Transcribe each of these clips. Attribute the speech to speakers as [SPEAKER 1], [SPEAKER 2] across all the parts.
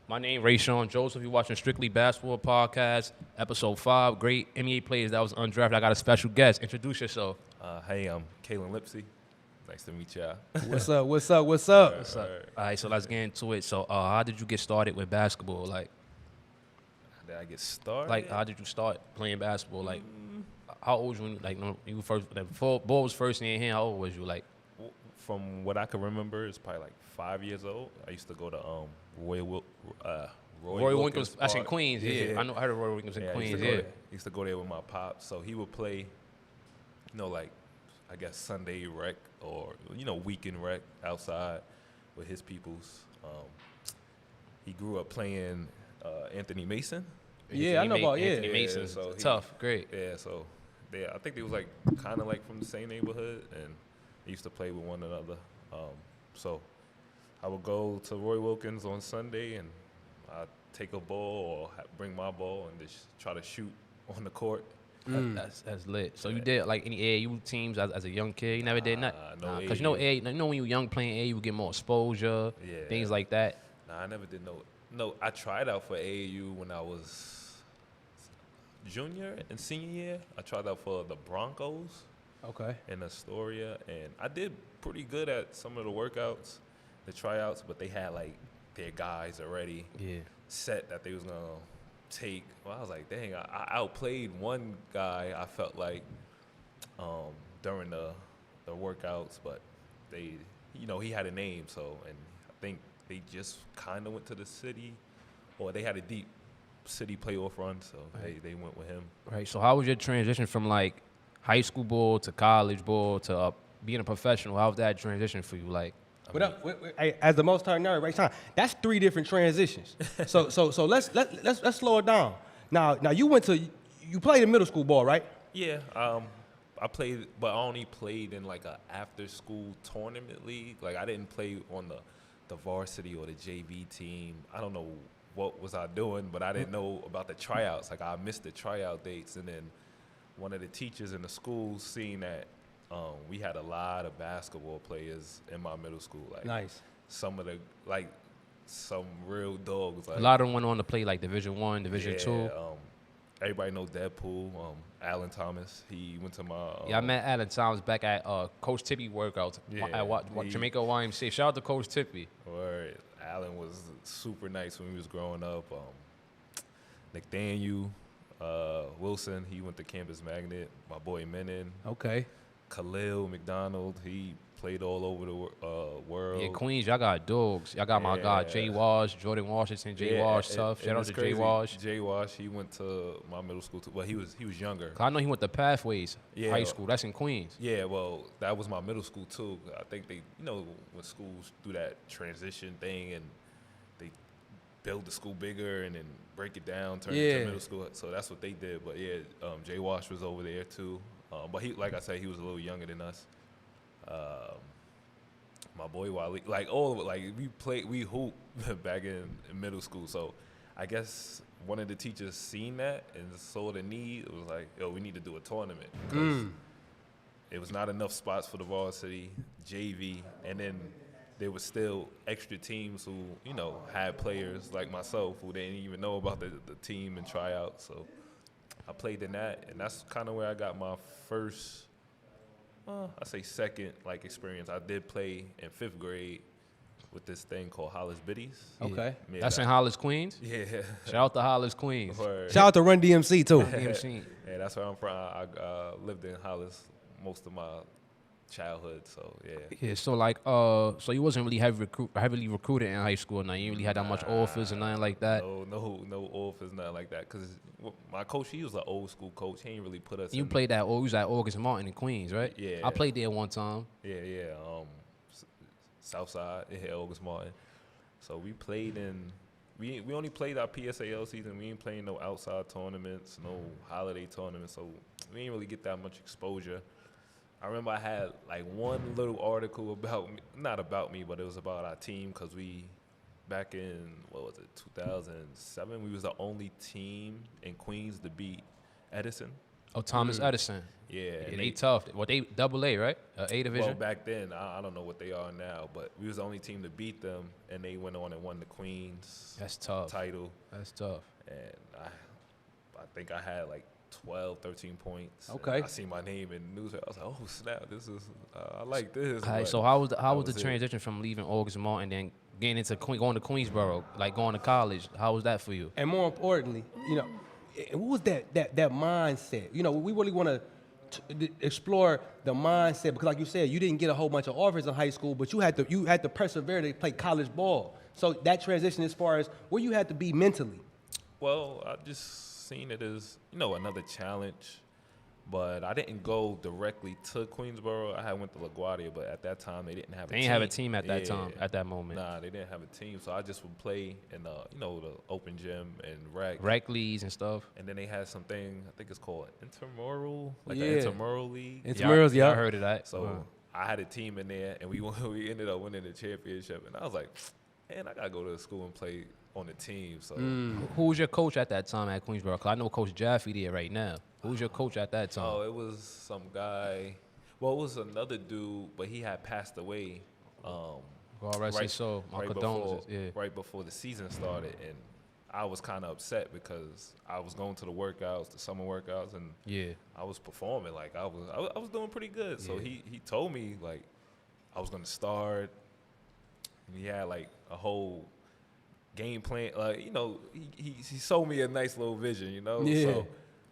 [SPEAKER 1] My name Rayshawn Joseph. You're watching Strictly Basketball Podcast, Episode 5. Great NBA players that was undrafted. I got a special guest. Introduce yourself.
[SPEAKER 2] Hey, I'm Kalen Lipsey. Nice to meet y'all.
[SPEAKER 3] What's up? What's up? What's
[SPEAKER 1] All
[SPEAKER 3] up?
[SPEAKER 1] right, so let's get into it. So, how did you get started with basketball? Like,
[SPEAKER 2] Did I get started?
[SPEAKER 1] how did you start playing basketball? Like, how old was you? Like, you first before ball was first in your hand. How old was you? Like,
[SPEAKER 2] From what I can remember, it's probably like 5 years old. I used to go to Roy
[SPEAKER 1] Wilkins. That's in
[SPEAKER 2] Park.
[SPEAKER 1] Queens. Yeah, I know. I heard of Roy Wilkins in
[SPEAKER 2] I
[SPEAKER 1] Queens.
[SPEAKER 2] used to
[SPEAKER 1] Yeah.
[SPEAKER 2] go there. Used to go there with my pop. So he would play, like, I guess Sunday rec or weekend rec outside with his peoples. He grew up playing Anthony Mason.
[SPEAKER 3] Yeah, I know about
[SPEAKER 1] Anthony
[SPEAKER 3] yeah.
[SPEAKER 1] Mason's
[SPEAKER 2] so
[SPEAKER 1] tough, great.
[SPEAKER 2] Yeah, so I think they was like kind of like from the same neighborhood, and they used to play with one another. So I would go to Roy Wilkins on Sunday, and I'd take a ball or bring my ball and just try to shoot on the court.
[SPEAKER 1] That's lit. So you did like any AAU teams as a young kid? You never did nothing?
[SPEAKER 2] No
[SPEAKER 1] Because
[SPEAKER 2] AAU.
[SPEAKER 1] when you were young playing AAU, you get more exposure,
[SPEAKER 2] Yeah.
[SPEAKER 1] things like that.
[SPEAKER 2] Nah, I never did no. I tried out for AAU when I was junior and senior year. I tried out for the Broncos
[SPEAKER 3] Okay.
[SPEAKER 2] in Astoria, and I did pretty good at some of the workouts, the tryouts, but they had like their guys already
[SPEAKER 1] Yeah.
[SPEAKER 2] set that they was gonna take. Well, I was like, dang, I outplayed one guy. I felt like during the workouts, but they, he had a name, so and I think they just kind of went to the city, or they had a deep city playoff run, so they went with him.
[SPEAKER 1] Right. So how was your transition from like high school ball to college ball to being a professional? How was that transition for you? Like,
[SPEAKER 3] What up? Hey, as the Most Turnt Nerd, Rayshawn, that's 3 different transitions. So let's slow it down. Now you played in middle school ball, right?
[SPEAKER 2] Yeah, I played, but I only played in like a after school tournament league. Like I didn't play on the varsity or the JV team. I don't know what was I doing, but I didn't know about the tryouts. Like I missed the tryout dates, and then one of the teachers in the school seen that we had a lot of basketball players in my middle school. Like
[SPEAKER 3] Nice.
[SPEAKER 2] some of the some real dogs. Like,
[SPEAKER 1] a lot of them went on to play like Division I, Division
[SPEAKER 2] yeah,
[SPEAKER 1] II.
[SPEAKER 2] Everybody know Deadpool. Alan Thomas. He went to my.
[SPEAKER 1] Yeah, I met Alan Thomas back at Coach Tippy workouts at Jamaica YMCA. Shout out to Coach Tippy.
[SPEAKER 2] Word. Alan was super nice when we was growing up. Nathaniel Wilson, he went to Campus Magnet. My boy Menon.
[SPEAKER 3] Okay.
[SPEAKER 2] Khalil McDonald, he played all over the world.
[SPEAKER 1] Yeah, Queens, y'all got dogs. Y'all got my guy, Jay Wash, Jordan Washington, Jay Wash, tough. Shout out to Jay Wash.
[SPEAKER 2] Jay Wash, he went to my middle school too. Well, he was younger.
[SPEAKER 1] I know he went to Pathways High School. That's in Queens.
[SPEAKER 2] Yeah, well, that was my middle school too. I think they, when schools do that transition thing and they build the school bigger and then break it down, turn it into middle school. So that's what they did. But yeah, Jay Wash was over there too. But he, like I said, he was a little younger than us. My boy Wally, like all of it, like we hoop back in middle school. So I guess one of the teachers seen that and saw the need. It was like, yo, we need to do a tournament because it was not enough spots for the varsity, JV, and then there was still extra teams who, had players like myself who didn't even know about the team and tryouts. So I played in that, and that's kind of where I got my first, I say second, experience. I did play in 5th grade with this thing called Hollis Biddies.
[SPEAKER 3] Okay.
[SPEAKER 2] Yeah,
[SPEAKER 1] That's in Hollis, Queens?
[SPEAKER 2] Yeah.
[SPEAKER 1] Shout out to Hollis, Queens.
[SPEAKER 2] Word.
[SPEAKER 3] Shout out to Run DMC too.
[SPEAKER 1] DMC.
[SPEAKER 2] Yeah, that's where I'm from. I lived in Hollis most of my childhood, so yeah.
[SPEAKER 1] Yeah, so like, so you wasn't really heavily recruited in high school, and you didn't really had that much offers and nothing like that.
[SPEAKER 2] No offers, nothing like that. Cause my coach, he was an old school coach. He ain't really put us.
[SPEAKER 1] You played you was at August Martin in Queens, right?
[SPEAKER 2] Yeah.
[SPEAKER 1] I played there one time.
[SPEAKER 2] Yeah. Southside, August Martin. So we played in. We only played our PSAL season. We ain't playing no outside tournaments, no holiday tournaments. So we didn't really get that much exposure. I remember I had one little article about me, not about me, but it was about our team because we, back in, 2007, we was the only team in Queens to beat Edison.
[SPEAKER 1] Oh, Thomas Edison.
[SPEAKER 2] Yeah,
[SPEAKER 1] Yeah,
[SPEAKER 2] and
[SPEAKER 1] they tough. Well, they double A, right? A division.
[SPEAKER 2] Well, back then, I don't know what they are now, but we was the only team to beat them, and they went on and won the Queens
[SPEAKER 1] That's tough.
[SPEAKER 2] title.
[SPEAKER 1] That's tough.
[SPEAKER 2] And I think I had like 12, 13 points.
[SPEAKER 3] Okay.
[SPEAKER 2] And I see my name in the news. I was like, oh snap, this is I like this.
[SPEAKER 1] All right,
[SPEAKER 2] but
[SPEAKER 1] so how was the
[SPEAKER 2] it.
[SPEAKER 1] transition from leaving August Mall and then getting into going to Queensboro, like going to college? How was that for you?
[SPEAKER 3] And more importantly, what was that mindset? We really want to explore the mindset because, like you said, you didn't get a whole bunch of offers in high school, but you had to persevere to play college ball. So that transition, as far as where you had to be mentally.
[SPEAKER 2] Well, I just seen it as another challenge, but I didn't go directly to Queensboro. I went to LaGuardia, but at that time they didn't have.
[SPEAKER 1] They didn't have a team at that time, at that moment.
[SPEAKER 2] Nah, they didn't have a team, so I just would play in the open gym and
[SPEAKER 1] rec leagues and stuff.
[SPEAKER 2] And then they had something, I think it's called intramural, like
[SPEAKER 3] Yeah.
[SPEAKER 2] an intramural league.
[SPEAKER 3] Intramurals, yeah.
[SPEAKER 1] I heard of that.
[SPEAKER 2] So I had a team in there, and we ended up winning the championship. And I was like, man, I gotta go to school and play on the team. So
[SPEAKER 1] Who was your coach at that time at Queensboro? 'Cause I know Coach Jaffe there right now. Who was your coach at that time?
[SPEAKER 2] oh, it was some guy. Well, it was another dude, but he had passed away.
[SPEAKER 1] God rest his soul. My condolences. Yeah.
[SPEAKER 2] Right before the season started, and I was kind of upset because I was going to the workouts, the summer workouts, and
[SPEAKER 1] Yeah.
[SPEAKER 2] I was performing like I was doing pretty good. So
[SPEAKER 1] Yeah.
[SPEAKER 2] he told me like I was gonna start. And he had like a whole game plan. Like he sold me a nice little vision.
[SPEAKER 3] Yeah.
[SPEAKER 2] So,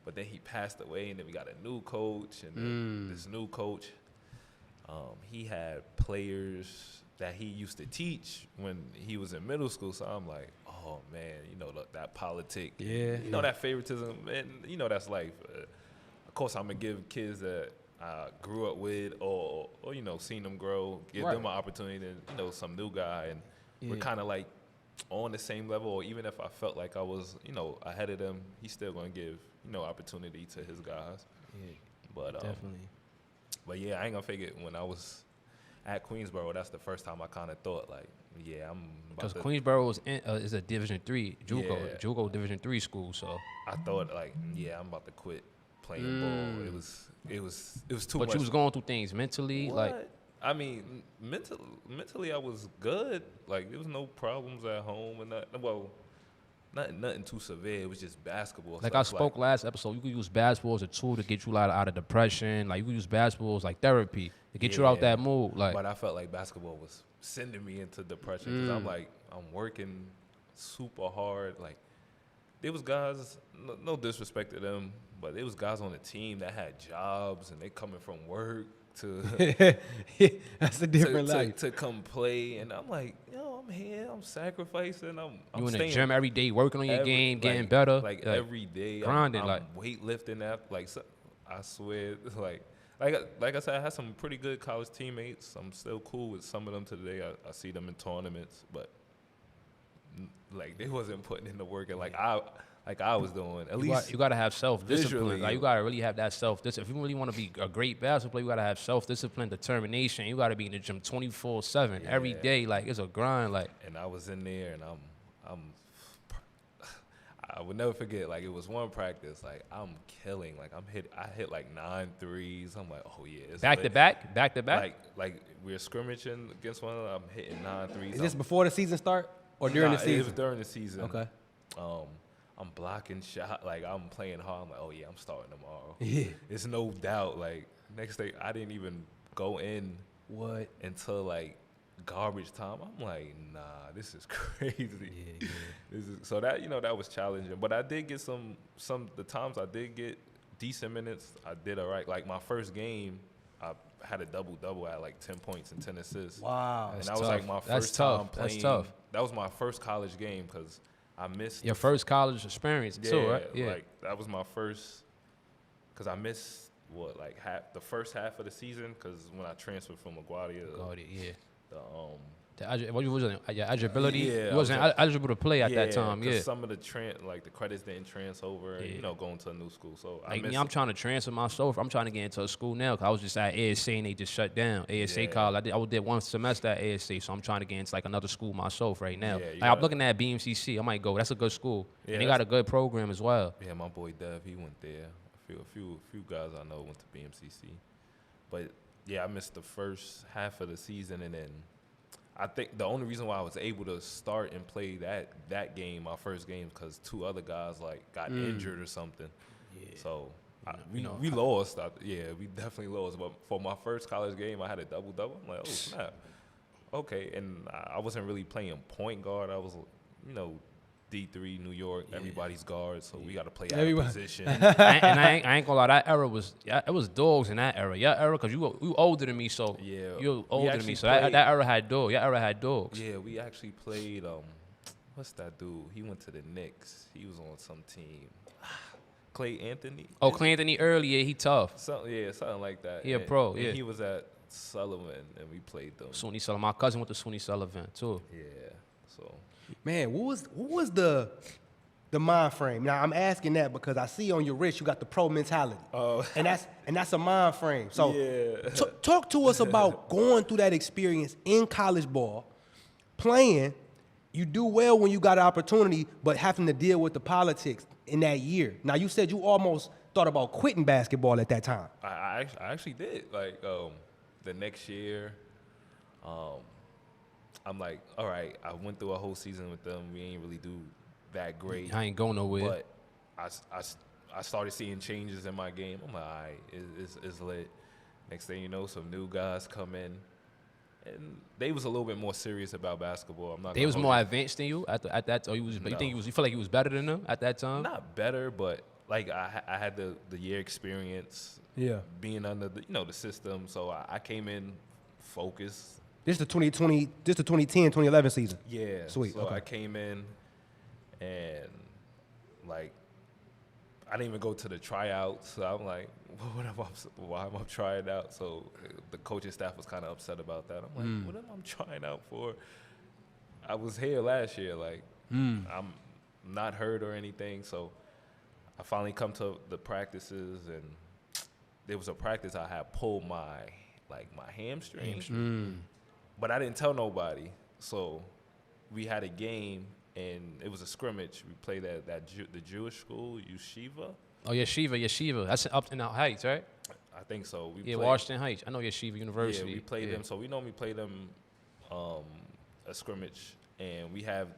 [SPEAKER 2] but then he passed away, and then we got a new coach, and then this new coach, he had players that he used to teach when he was in middle school. So I'm like, oh man, that politic,
[SPEAKER 3] Yeah.
[SPEAKER 2] that favoritism, and that's life. Of course, I'm gonna give kids that I grew up with, or seen them grow, give them an opportunity, and some new guy, and we're kind of like on the same level, or even if I felt like I was, ahead of them, he's still gonna give, opportunity to his guys.
[SPEAKER 1] Yeah.
[SPEAKER 2] But
[SPEAKER 1] Definitely.
[SPEAKER 2] But yeah, I ain't gonna figure it. When I was at Queensboro, that's the first time I kind of thought like, yeah, I'm.
[SPEAKER 1] Because Queensboro is a Division III JUCO,
[SPEAKER 2] Yeah.
[SPEAKER 1] JUCO Division III school. So,
[SPEAKER 2] I thought like, yeah, I'm about to quit playing ball. It was too much.
[SPEAKER 1] but you was going through things mentally, like.
[SPEAKER 2] What? I mean, mentally, I was good. Like, there was no problems at home and nothing. Well, nothing too severe. It was just basketball.
[SPEAKER 1] Like
[SPEAKER 2] stuff.
[SPEAKER 1] I spoke last episode, you could use basketball as a tool to get you out of depression. Like you could use basketball as like therapy to get you out that mood. Like,
[SPEAKER 2] but I felt like basketball was sending me into depression because I'm like, I'm working super hard. Like, there was guys, no disrespect to them, but there was guys on the team that had jobs and they coming from work to
[SPEAKER 3] That's a different life.
[SPEAKER 2] to come play, and I'm like, I'm here, I'm sacrificing, I'm
[SPEAKER 1] you in the
[SPEAKER 2] staying
[SPEAKER 1] gym every day, working on your game, getting
[SPEAKER 2] like,
[SPEAKER 1] better.
[SPEAKER 2] like every day,
[SPEAKER 1] grinding,
[SPEAKER 2] I'm
[SPEAKER 1] like
[SPEAKER 2] weightlifting that, like I swear, like I said, I had some pretty good college teammates. I'm still cool with some of them today. I see them in tournaments, but like they wasn't putting in the work, and like I was doing. At least
[SPEAKER 1] you gotta have self-discipline.
[SPEAKER 2] visually,
[SPEAKER 1] Like you gotta really have that self-discipline. If you really want to be a great basketball player, you gotta have self-discipline, determination. You gotta be in the gym 24/7 every day. Like it's a grind. Like,
[SPEAKER 2] and I was in there, and I would never forget. Like it was one practice. Like I'm killing. Like I hit like 9 threes. I'm like, oh yeah. It's
[SPEAKER 1] back
[SPEAKER 2] lit.
[SPEAKER 1] to back.
[SPEAKER 2] Like we're scrimmaging against one another. I'm hitting 9 threes.
[SPEAKER 3] Is this before the season start or during the
[SPEAKER 2] It
[SPEAKER 3] season?
[SPEAKER 2] was during the season.
[SPEAKER 3] Okay.
[SPEAKER 2] I'm blocking shot. Like I'm playing hard. I'm like, oh yeah, I'm starting tomorrow.
[SPEAKER 3] Yeah.
[SPEAKER 2] It's no doubt. Like next day, I didn't even go in
[SPEAKER 3] What?
[SPEAKER 2] until like garbage time. I'm like, nah, this is crazy.
[SPEAKER 3] Yeah.
[SPEAKER 2] So that that was challenging. But I did get some the times I did get decent minutes. I did all right. Like my first game, I had a double-double. I had like 10 points and 10 assists.
[SPEAKER 3] Wow.
[SPEAKER 2] And
[SPEAKER 1] That's
[SPEAKER 2] that was
[SPEAKER 1] tough.
[SPEAKER 2] like my
[SPEAKER 1] That's
[SPEAKER 2] first
[SPEAKER 1] tough.
[SPEAKER 2] time playing.
[SPEAKER 1] That's tough.
[SPEAKER 2] That was my first college game because I missed
[SPEAKER 1] Your first college experience too, right? Yeah.
[SPEAKER 2] Like that was my first, because I missed the first half of the season because when I transferred from LaGuardia,
[SPEAKER 1] Yeah.
[SPEAKER 2] the
[SPEAKER 1] What was it? Your eligibility?
[SPEAKER 2] Yeah,
[SPEAKER 1] You wasn't eligible to play at that time.
[SPEAKER 2] 'cause
[SPEAKER 1] Yeah.
[SPEAKER 2] some of the the credits didn't transfer over, going to a new school. So I
[SPEAKER 1] Like
[SPEAKER 2] missed
[SPEAKER 1] me, I'm trying to transfer myself. I'm trying to get into a school now because I was just at ASA and they just shut down. ASA
[SPEAKER 2] Yeah.
[SPEAKER 1] college. I did one semester at ASA, so I'm trying to get into like another school myself right now.
[SPEAKER 2] Yeah, you
[SPEAKER 1] Like, I'm
[SPEAKER 2] gotta-
[SPEAKER 1] looking at BMCC. I might go. That's a good school.
[SPEAKER 2] Yeah,
[SPEAKER 1] And they got a good program as well.
[SPEAKER 2] Yeah, my boy Dev, he went there. few guys I know went to BMCC, but yeah, I missed the first half of the season, and then I think the only reason why I was able to start and play that game, my first game, because 2 other guys like got injured or something.
[SPEAKER 1] Yeah.
[SPEAKER 2] So we lost. We definitely lost. But for my first college game, I had a double-double. I'm like, oh snap. Okay, and I wasn't really playing point guard. I was, D3 New York. Everybody's guard, so we got to play out of position.
[SPEAKER 1] I ain't gonna lie, that era it was dogs in that era. Your era, because you older than me, so you're older than me, so that era had dogs. Your era had dogs.
[SPEAKER 2] Yeah, we actually played. What's that dude? He went to the Knicks. He was on some team. Clay Anthony.
[SPEAKER 1] Oh, Clay Anthony earlier, he tough.
[SPEAKER 2] Something like that.
[SPEAKER 1] Yeah, pro.
[SPEAKER 2] And
[SPEAKER 1] yeah.
[SPEAKER 2] he was at Sullivan, and we played them.
[SPEAKER 1] SUNY Sullivan. My cousin went to SUNY Sullivan too.
[SPEAKER 2] Yeah. So.
[SPEAKER 3] Man, what was the mind frame? Now I'm asking that because I see on your wrist you got the pro mentality.
[SPEAKER 2] Oh.
[SPEAKER 3] And that's a mind frame. So
[SPEAKER 2] yeah.
[SPEAKER 3] Talk to us about going through that experience in college ball, playing. You do well when you got an opportunity, but having to deal with the politics in that year. Now you said you almost thought about quitting basketball at that time.
[SPEAKER 2] I actually did. Like the next year, I'm like, all right, I went through a whole season with them. We ain't really do that great.
[SPEAKER 1] I ain't going nowhere.
[SPEAKER 2] But I started seeing changes in my game. I'm like, all right, it's lit. Next thing you know, some new guys come in. And they was a little bit more serious about basketball. I'm not.
[SPEAKER 1] They was more advanced than you at that. Or you feel like you was better than them at that time?
[SPEAKER 2] Not better, but like I had the year experience.
[SPEAKER 3] Yeah.
[SPEAKER 2] Being under the system, so I came in focused.
[SPEAKER 3] This is the 2020. This the 2010, 2011 season.
[SPEAKER 2] Yeah.
[SPEAKER 3] Sweet.
[SPEAKER 2] So
[SPEAKER 3] Okay.
[SPEAKER 2] I came in, and like I didn't even go to the tryouts. So I'm like, why am I trying out? So the coaching staff was kind of upset about that. I'm like, what am I trying out for? I was here last year. Like, I'm not hurt or anything. So I finally come to the practices, and there was a practice I had pulled my hamstring. But I didn't tell nobody. So we had a game, and it was a scrimmage. We played at the Jewish school, Yeshiva.
[SPEAKER 1] Oh, Yeshiva. That's up in the Heights, right?
[SPEAKER 2] I think so. We played,
[SPEAKER 1] Washington Heights. I know Yeshiva University.
[SPEAKER 2] Yeah, we played them. So we normally play them a scrimmage, and we have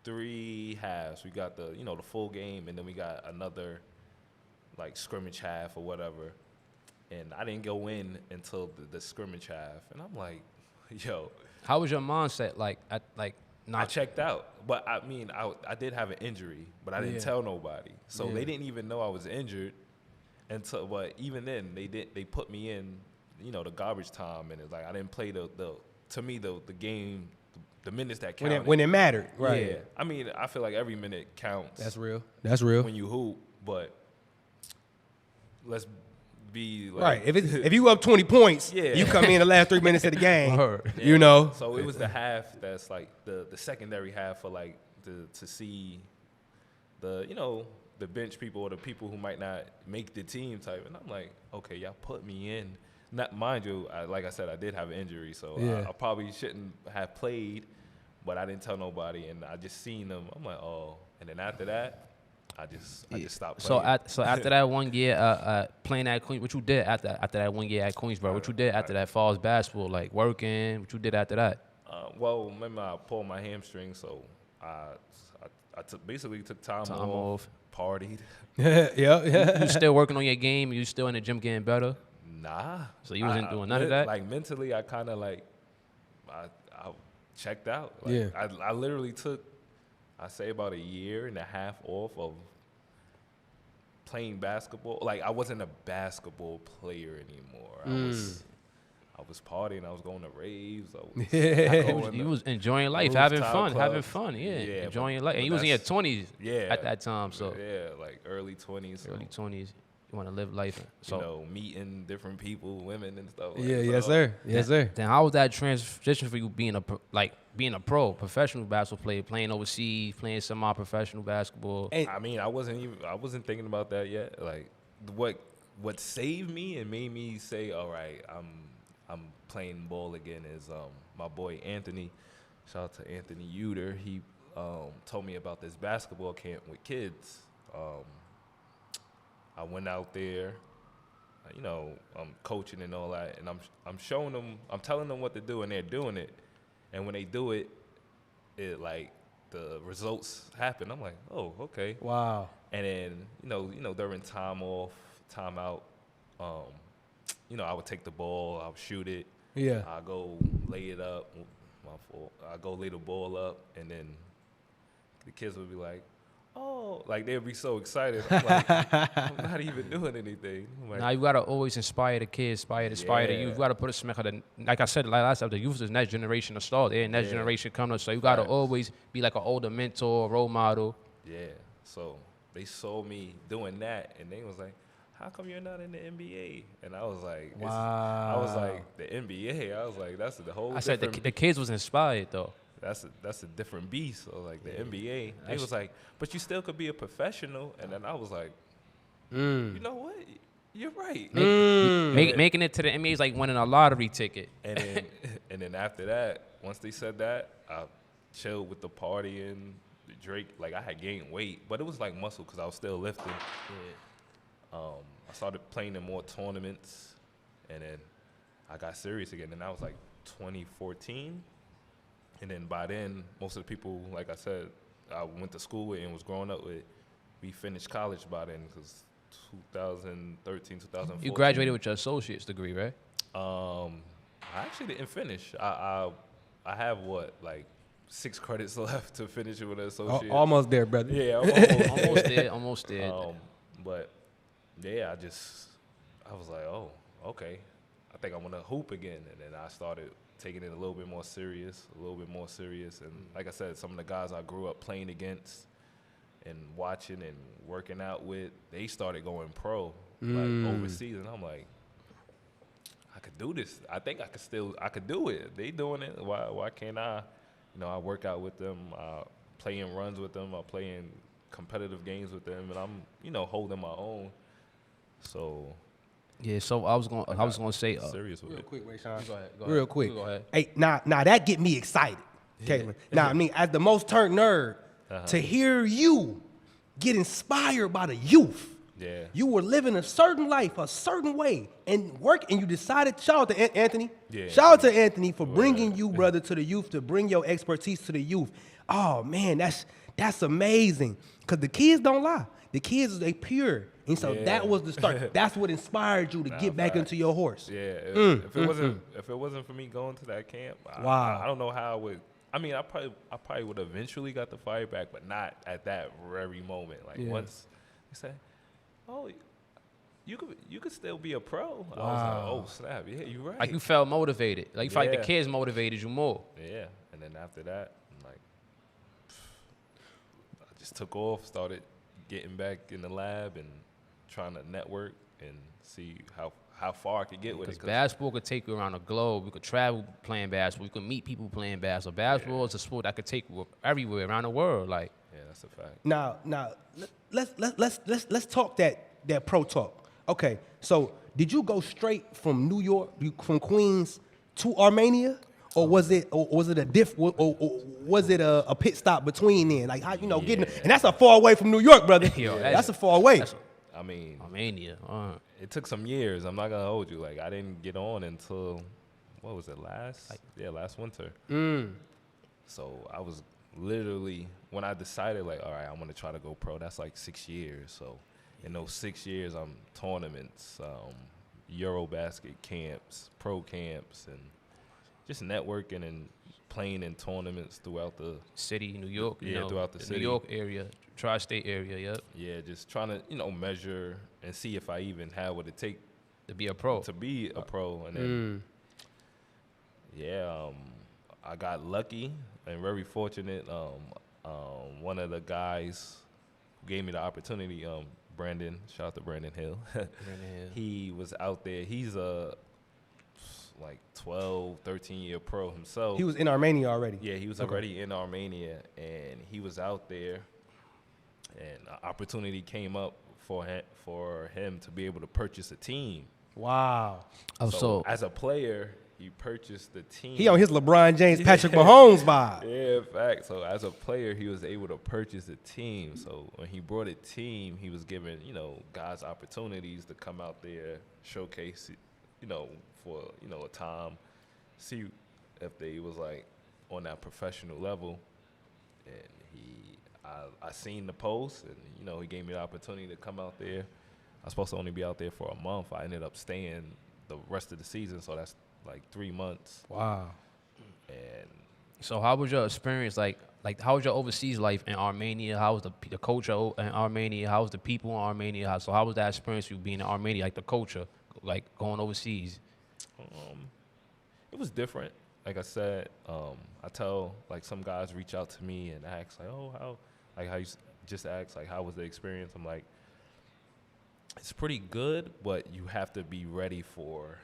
[SPEAKER 2] 3 halves. We got the full game, and then we got another like scrimmage half or whatever. And I didn't go in until the scrimmage half, and I'm like, yo.
[SPEAKER 1] How was your mindset?
[SPEAKER 2] I checked out, but I mean, I did have an injury, but I didn't tell nobody. So they didn't even know I was injured until. But even then, they put me in, the garbage time, and it's like I didn't play the game, the minutes that counted.
[SPEAKER 3] When it mattered, right?
[SPEAKER 2] Yeah, I mean, I feel like every minute counts.
[SPEAKER 3] That's real. That's real.
[SPEAKER 2] When you hoop, but let's be like,
[SPEAKER 3] right. If you up 20 points, you come in the last 3 minutes of the game.
[SPEAKER 2] So it was the half that's like the secondary half for like to see the the bench people or the people who might not make the team type. And I'm like, okay, y'all put me in. Not mind you, like I said, I did have an injury, so I probably shouldn't have played, but I didn't tell nobody, and I just seen them. I'm like, oh. And then after that, I just stopped playing.
[SPEAKER 1] So after that 1 year playing at Queens, what you did after that 1 year at Queensborough? What you did after that falls basketball, like working? What you did after that?
[SPEAKER 2] Well, remember I pulled my hamstring, so I basically took time off, partied.
[SPEAKER 3] Yeah.
[SPEAKER 1] You still working on your game? You still in the gym getting better?
[SPEAKER 2] Nah.
[SPEAKER 1] So you wasn't doing none of that?
[SPEAKER 2] Like mentally, I kind of like I checked out. Like,
[SPEAKER 3] yeah.
[SPEAKER 2] I literally took, I say about 1.5 years off of playing basketball. Like I wasn't a basketball player anymore. I was partying. I was going to raves.
[SPEAKER 1] You was enjoying life, having fun. Yeah, enjoying life. And you was in your 20s at that time. So
[SPEAKER 2] like early 20s.
[SPEAKER 1] Early 20s. You want to live life. So
[SPEAKER 2] meeting different people, women and stuff.
[SPEAKER 3] Yes, sir. Yes, sir.
[SPEAKER 1] Then how was that transition for you being a pro, professional basketball player, playing overseas, playing semi-professional basketball?
[SPEAKER 2] I mean, I wasn't thinking about that yet. Like what saved me and made me say, all right, I'm playing ball again is my boy Anthony. Shout out to Anthony Uter. He told me about this basketball camp with kids. I went out there, you know, I'm coaching and all that, and I'm showing them, I'm telling them what to do, and they're doing it. And when they do it, it like the results happen. I'm like, oh, okay.
[SPEAKER 3] Wow.
[SPEAKER 2] And then you know during time off, time out, you know, I would take the ball, I would shoot it.
[SPEAKER 3] Yeah.
[SPEAKER 2] I go lay it up. My fault. I go lay the ball up, and then the kids would be like, "Oh!" Like they'd be so excited. I'm like, I'm not even doing anything. I'm like,
[SPEAKER 1] Now you gotta always inspire the kids, inspire the youth. You gotta put a smack of the, like I said last time, the youth is the next generation to start. They're the next generation coming up. So you gotta always be like an older mentor, role model.
[SPEAKER 2] yeah. So they saw me doing that, and they was like, "How come you're not in the NBA?" And I was like,
[SPEAKER 3] Wow.
[SPEAKER 2] I was like, the NBA. I was like, that's the whole.
[SPEAKER 1] I said the kids was inspired though.
[SPEAKER 2] That's a different beast. So like the NBA, they was like, but you still could be a professional. And then I was like, you know what? You're right.
[SPEAKER 1] Making it to the NBA is like winning a lottery ticket.
[SPEAKER 2] And then after that, once they said that, I chilled with the party and the Drake. Like I had gained weight, but it was like muscle because I was still lifting. I started playing in more tournaments, and then I got serious again. And that was like 2014. And then by then, most of the people, like I said, I went to school with and was growing up with, we finished college by then because 2013, 2014.
[SPEAKER 1] You graduated with your associate's degree, right?
[SPEAKER 2] I actually didn't finish. I have like 6 credits left to finish it with an associate.
[SPEAKER 3] Almost there, brother.
[SPEAKER 2] Yeah, I'm
[SPEAKER 1] Almost there.
[SPEAKER 2] But yeah, I was like, oh, okay. I think I want to hoop again. And then I started taking it a little bit more serious. And like I said, some of the guys I grew up playing against and watching and working out with, they started going pro, like overseas. And I'm like, I could do this. I think I could do it. They doing it. Why can't I? You know, I work out with them. I play in runs with them. I play in competitive games with them. And I'm, you know, holding my own. So
[SPEAKER 1] yeah, so I was gonna say
[SPEAKER 2] serious with
[SPEAKER 3] Real
[SPEAKER 2] it.
[SPEAKER 3] quick, Rayshawn.
[SPEAKER 1] Go ahead.
[SPEAKER 3] Real quick.
[SPEAKER 1] Go ahead.
[SPEAKER 3] Hey, now that get me excited, Kalen. Now, I mean, as the most turnt nerd, to hear you get inspired by the youth.
[SPEAKER 2] Yeah.
[SPEAKER 3] You were living a certain life, a certain way, and you decided, shout out to Anthony.
[SPEAKER 2] Yeah.
[SPEAKER 3] Shout out to Anthony for bringing you, brother, to the youth, to bring your expertise to the youth. Oh, man, that's amazing. Because the kids don't lie. The kids, they pure. And so that was the start. That's what inspired you to get back into your horse.
[SPEAKER 2] Yeah. If it wasn't for me going to that camp, I don't know how I would. I mean, I probably would eventually got the fire back, but not at that very moment. Like once they said, "Oh, you could still be a pro," I was like, "Oh snap! Yeah, you're right."
[SPEAKER 1] Like you felt motivated. Like you felt like the kids motivated you more.
[SPEAKER 2] Yeah, and then after that, I'm like, I just took off, started getting back in the lab and trying to network and see how far I could get with it.
[SPEAKER 1] Because basketball could take you around the globe. You could travel playing basketball. You could meet people playing basketball. Basketball is a sport that could take you everywhere around the world. Like,
[SPEAKER 2] yeah, that's a fact.
[SPEAKER 3] Now, let's talk that pro talk. Okay, so did you go straight from New York, from Queens to Armenia, or was it a pit stop between then? Like how getting, and that's a far away from New York, brother.
[SPEAKER 1] Yo,
[SPEAKER 3] that's a far away.
[SPEAKER 2] I mean,
[SPEAKER 1] Armenia.
[SPEAKER 2] It took some years. I'm not gonna hold you. Like I didn't get on until what was it last winter. So I was literally when I decided like, all right, I'm gonna try to go pro. That's like 6 years. So in those 6 years, I'm tournaments, Eurobasket camps, pro camps, and just networking and playing in tournaments throughout the
[SPEAKER 1] city, New York.
[SPEAKER 2] Throughout the city,
[SPEAKER 1] New York area, tri-state area. Yep.
[SPEAKER 2] Yeah, just trying to measure and see if I even have what it takes
[SPEAKER 1] to be a pro.
[SPEAKER 2] And then I got lucky and very fortunate. One of the guys who gave me the opportunity, Brandon, shout out to Brandon Hill. He was out there. He's a like 12, 13-year pro himself.
[SPEAKER 3] He was in Armenia already.
[SPEAKER 2] Yeah, he was already in Armenia, and he was out there, and an opportunity came up for him to be able to purchase a team.
[SPEAKER 3] Wow.
[SPEAKER 1] Oh, so
[SPEAKER 2] as a player, he purchased the team.
[SPEAKER 3] He on his LeBron James, Patrick Mahomes vibe.
[SPEAKER 2] Yeah, in fact. So as a player, he was able to purchase a team. So when he brought a team, he was giving, guys opportunities to come out there, showcase, for, a time, see if they was like on that professional level. And I seen the post, and, he gave me the opportunity to come out there. I was supposed to only be out there for a month. I ended up staying the rest of the season, so that's like 3 months.
[SPEAKER 3] Wow.
[SPEAKER 2] And
[SPEAKER 1] So how was your experience? Like how was your overseas life in Armenia? How was the culture in Armenia? How was the people in Armenia? How was that experience for you being in Armenia? Like the culture, like going overseas.
[SPEAKER 2] It was different. Like I said, I tell like some guys reach out to me and ask like, oh, how you just ask like how was the experience? I'm like, it's pretty good, but you have to be ready for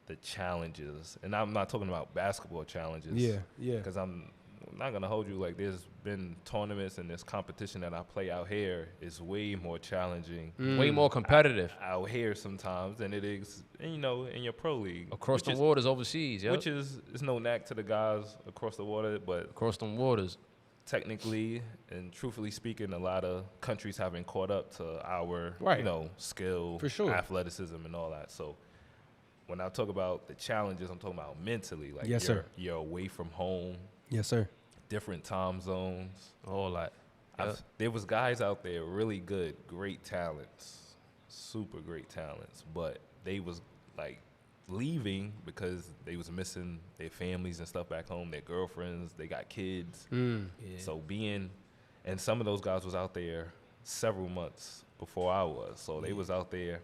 [SPEAKER 2] the challenges. And I'm not talking about basketball challenges.
[SPEAKER 3] Yeah.
[SPEAKER 2] Because I'm not going to hold you. Like, there's been tournaments and this competition that I play out here is way more challenging.
[SPEAKER 1] Way more competitive.
[SPEAKER 2] Out here sometimes than it is, in your pro league.
[SPEAKER 1] Across the waters overseas, yeah.
[SPEAKER 2] Which is no knack to the guys across the water, but
[SPEAKER 1] across them waters.
[SPEAKER 2] Technically and truthfully speaking, a lot of countries haven't caught up to our, skill,
[SPEAKER 3] for sure,
[SPEAKER 2] athleticism, and all that. So when I talk about the challenges, I'm talking about mentally. Like,
[SPEAKER 3] yes, sir.
[SPEAKER 2] You're away from home.
[SPEAKER 3] Yes, sir.
[SPEAKER 2] Different time zones.
[SPEAKER 1] All that. Yep.
[SPEAKER 2] There was guys out there really good, great talents, super great talents, but they was like leaving because they was missing their families and stuff back home, their girlfriends, they got kids.
[SPEAKER 1] Yeah.
[SPEAKER 2] So and some of those guys was out there several months before I was. So they was out there.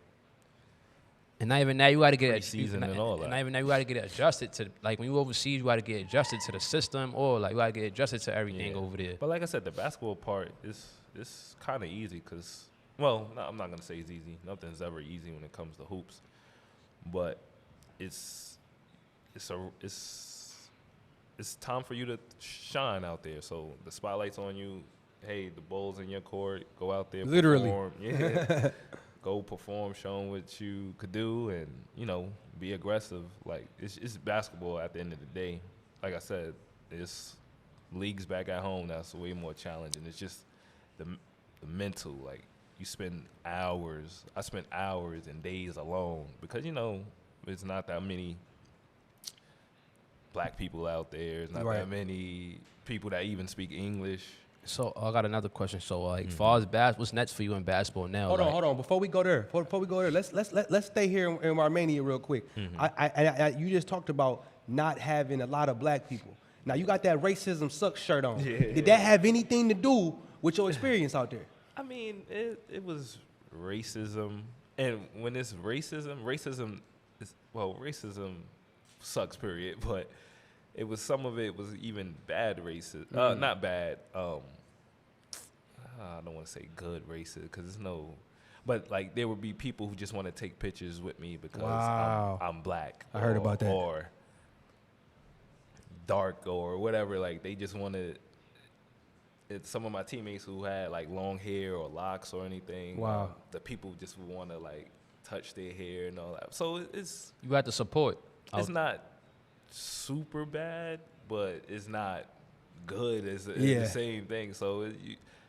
[SPEAKER 1] And not even now you got to get
[SPEAKER 2] season and all that.
[SPEAKER 1] And not even now you got to get adjusted to, like when you overseas, you got to get adjusted to the system, or like you got to get adjusted to everything over there.
[SPEAKER 2] But like I said, the basketball part is kind of easy because, well, no, I'm not gonna say it's easy. Nothing's ever easy when it comes to hoops, but it's time for you to shine out there. So the spotlight's on you. Hey, the ball's in your court. Go out there,
[SPEAKER 3] literally.
[SPEAKER 2] Perform. Yeah. Go perform, show them what you could do, and be aggressive. Like it's basketball at the end of the day. Like I said, it's leagues back at home that's way more challenging. It's just the mental. Like you spend hours. I spent hours and days alone because it's not that many black people out there. It's not that many people that even speak English.
[SPEAKER 1] So I got another question. So like, far as what's next for you in basketball now?
[SPEAKER 3] Hold on. Before we go there, let's stay here in Armenia real quick. You just talked about not having a lot of black people. Now you got that racism sucks shirt on. Yeah. Did that have anything to do with your experience out there?
[SPEAKER 2] I mean, it was racism, and when it's racism sucks. Period. But it was some of it was even bad racism. Not bad. I don't want to say good racism because it's no. But like there would be people who just want to take pictures with me because I'm black.
[SPEAKER 3] I heard about that.
[SPEAKER 2] Or dark or whatever. Like they just wanted. It's some of my teammates who had like long hair or locks or anything.
[SPEAKER 3] Wow.
[SPEAKER 2] The people just want to like touch their hair and all that. So it's
[SPEAKER 1] You got the support.
[SPEAKER 2] It's not super bad, but it's not good. It's the same thing. So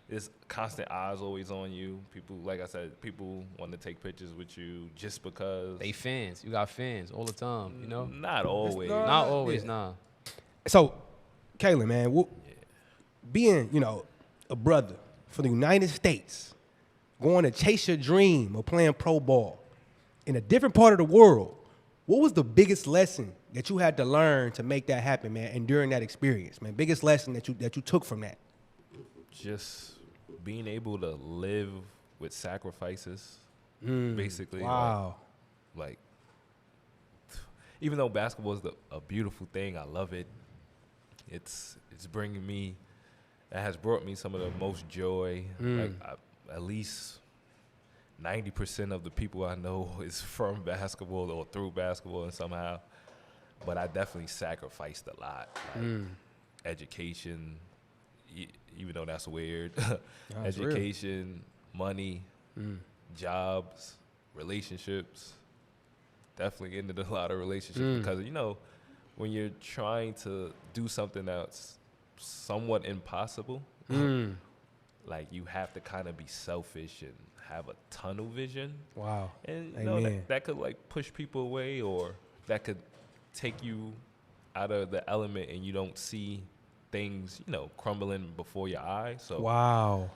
[SPEAKER 2] it's constant eyes always on you. People, like I said, people want to take pictures with you just because.
[SPEAKER 1] They fans. You got fans all the time,
[SPEAKER 2] Not always.
[SPEAKER 1] Not always, nah.
[SPEAKER 3] So, Kalen, man, being, a brother from the United States, going to chase your dream of playing pro ball in a different part of the world, what was the biggest lesson that you had to learn to make that happen, man, and during that experience, man? Biggest lesson that you took from that?
[SPEAKER 2] Just being able to live with sacrifices, basically.
[SPEAKER 3] Wow.
[SPEAKER 2] Like even though basketball is a beautiful thing, I love it. It's bringing me. It has brought me some of the most joy. Like at least 90% of the people I know is from basketball or through basketball and somehow. But I definitely sacrificed a lot. Like education, even though that's weird. Education, money, jobs, relationships. Definitely ended a lot of relationships because, when you're trying to do something that's somewhat impossible, like you have to kind of be selfish and have a tunnel vision.
[SPEAKER 3] Wow.
[SPEAKER 2] And you
[SPEAKER 3] Amen.
[SPEAKER 2] know, that could like push people away, or that could take you out of the element and you don't see things, you know, crumbling before your eyes. So
[SPEAKER 3] Wow.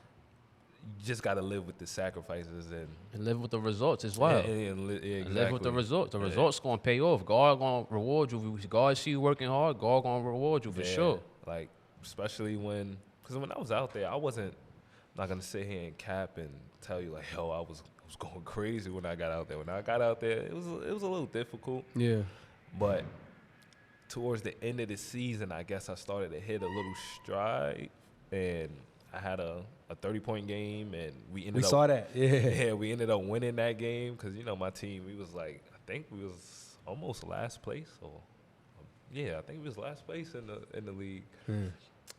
[SPEAKER 2] you just got to live with the sacrifices
[SPEAKER 1] And live with the results as well.
[SPEAKER 2] and
[SPEAKER 1] And live with the
[SPEAKER 2] exactly.
[SPEAKER 1] results. The
[SPEAKER 2] Yeah.
[SPEAKER 1] results going to pay off. God going to reward you. If God see you working hard, God going to reward you for
[SPEAKER 2] Yeah,
[SPEAKER 1] sure.
[SPEAKER 2] Like, especially because when I was out there, I wasn't not gonna sit here and cap and tell you like, yo, I was going crazy when I got out there. When I got out there, it was a little difficult.
[SPEAKER 3] Yeah.
[SPEAKER 2] But towards the end of the season, I guess I started to hit a little stride, and I had a 30-point game, and we ended
[SPEAKER 3] We
[SPEAKER 2] up
[SPEAKER 3] saw that. Yeah.
[SPEAKER 2] yeah, we ended up winning that game because, you know, my team, we was like, I think we was almost last place, or yeah, I think we was last place in the league,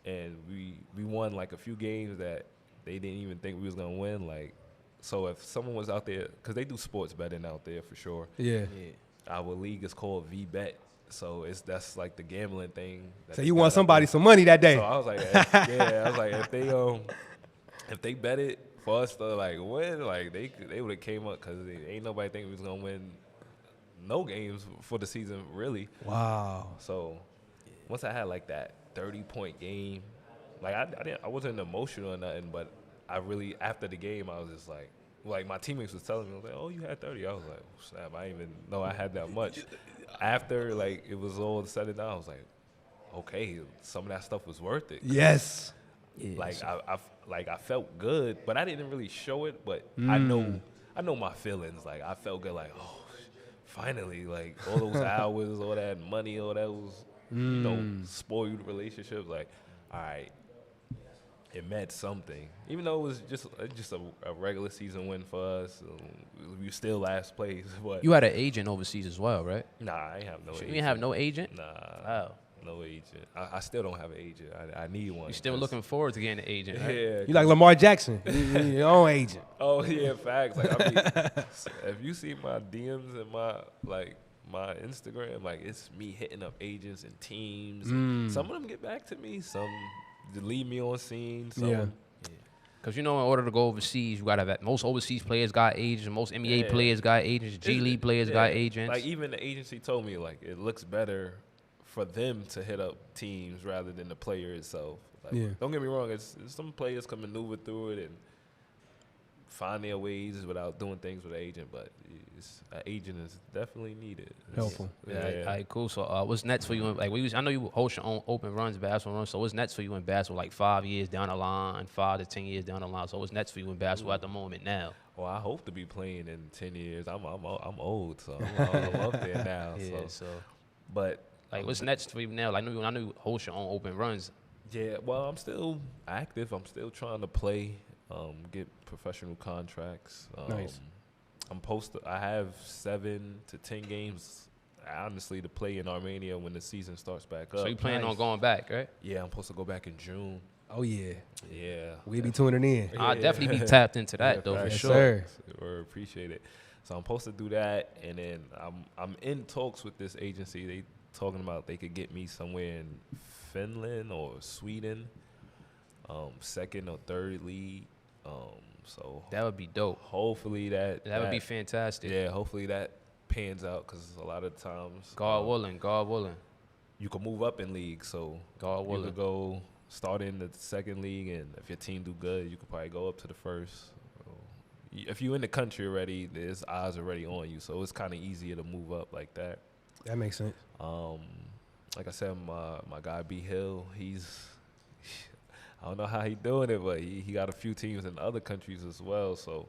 [SPEAKER 2] and we won like a few games that they didn't even think we was gonna win. Like, so if someone was out there, because they do sports betting out there for sure.
[SPEAKER 3] Yeah.
[SPEAKER 2] Our league is called VBet, so that's like the gambling thing. that
[SPEAKER 3] So
[SPEAKER 2] they
[SPEAKER 3] you
[SPEAKER 2] got
[SPEAKER 3] won
[SPEAKER 2] out
[SPEAKER 3] somebody
[SPEAKER 2] there.
[SPEAKER 3] some money that day.
[SPEAKER 2] So I was like, if they bet it for us to like win, like they would have came up, because ain't nobody think we was gonna win no games for the season really.
[SPEAKER 3] Wow.
[SPEAKER 2] So once I had like that 30-point game, like I wasn't emotional or nothing, but I really, after the game, I was just like my teammates was telling me, I was like, oh, you had 30. I was like, snap, I didn't even know I had that much. After like it was all said and done, I was like, okay, some of that stuff was worth it.
[SPEAKER 3] Yes.
[SPEAKER 2] Like I felt good, but I didn't really show it. But I know my feelings. Like I felt good. Like, oh, finally, like all those hours, all that money, all that was, you know, spoiled relationships. Like, all right, it meant something. Even though it was just a regular season win for us, we were still last place. But
[SPEAKER 1] You had an agent overseas as well, right?
[SPEAKER 2] nah, I ain't have no agent.
[SPEAKER 1] You didn't have no agent?
[SPEAKER 2] Nah.
[SPEAKER 1] Wow.
[SPEAKER 2] No agent. I still don't have an agent. I need one.
[SPEAKER 1] You still
[SPEAKER 2] 'cause-
[SPEAKER 1] looking forward to getting an agent, right?
[SPEAKER 2] Yeah.
[SPEAKER 3] You like Lamar Jackson. You your own agent.
[SPEAKER 2] Oh yeah, facts. Like I mean, if you see my DMs and my Instagram, like it's me hitting up agents and teams. And some of them get back to me. Some leave me on scene. Some,
[SPEAKER 3] Yeah.
[SPEAKER 1] Because, you know, in order to go overseas, you got to have most overseas players got agents, most NBA
[SPEAKER 2] Yeah.
[SPEAKER 1] players got agents, G
[SPEAKER 2] It's-
[SPEAKER 1] League players
[SPEAKER 2] yeah,
[SPEAKER 1] got agents.
[SPEAKER 2] Like even the agency told me like it looks better for them to hit up teams rather than the player itself. Like,
[SPEAKER 3] Yeah.
[SPEAKER 2] Don't get me wrong, it's some players can maneuver through it and find their ways without doing things with an agent, but an agent is definitely needed.
[SPEAKER 3] Helpful.
[SPEAKER 2] Yeah.
[SPEAKER 1] All right, cool. So what's next for you? I know you host your own open runs, basketball runs. So what's next for you in basketball? Like 5 years down the line, 5 to 10 years down the line. So what's next for you in basketball at the moment now?
[SPEAKER 2] Well, I hope to be playing in 10 years. I'm old, so I'm up there now.
[SPEAKER 1] Yeah.
[SPEAKER 2] So,
[SPEAKER 1] So
[SPEAKER 2] but
[SPEAKER 1] like, what's next for you now? Like, I know you host your own open runs.
[SPEAKER 2] yeah, well, I'm still active. I'm still trying to play, get professional contracts.
[SPEAKER 3] Nice.
[SPEAKER 2] I have 7 to 10 games, honestly, to play in Armenia when the season starts back up.
[SPEAKER 1] So you planning on
[SPEAKER 3] Nice.
[SPEAKER 1] going back, right?
[SPEAKER 2] Yeah, I'm supposed to go back in June.
[SPEAKER 3] Oh yeah.
[SPEAKER 2] Yeah.
[SPEAKER 3] We'll be tuning in.
[SPEAKER 1] I'll definitely be tapped into that though, for
[SPEAKER 2] facts.
[SPEAKER 1] sure.
[SPEAKER 3] sir.
[SPEAKER 2] Or appreciate it. So I'm supposed to do that, and then I'm in talks with this agency. They talking about they could get me somewhere in Finland or Sweden, second or third league. So
[SPEAKER 1] That would be dope.
[SPEAKER 2] hopefully that
[SPEAKER 1] That would be fantastic.
[SPEAKER 2] Yeah, hopefully that pans out, because a lot of times
[SPEAKER 1] God willing, God willing.
[SPEAKER 2] you can move up in league. So
[SPEAKER 1] God
[SPEAKER 2] you
[SPEAKER 1] willing.
[SPEAKER 2] could go start in the second league, and if your team do good, you could probably go up to the first. If you're in the country already, there's eyes already on you, so it's kind of easier to move up like that.
[SPEAKER 3] That makes sense.
[SPEAKER 2] Like I said, my guy B Hill, I don't know how he doing it, but he got a few teams in other countries as well. So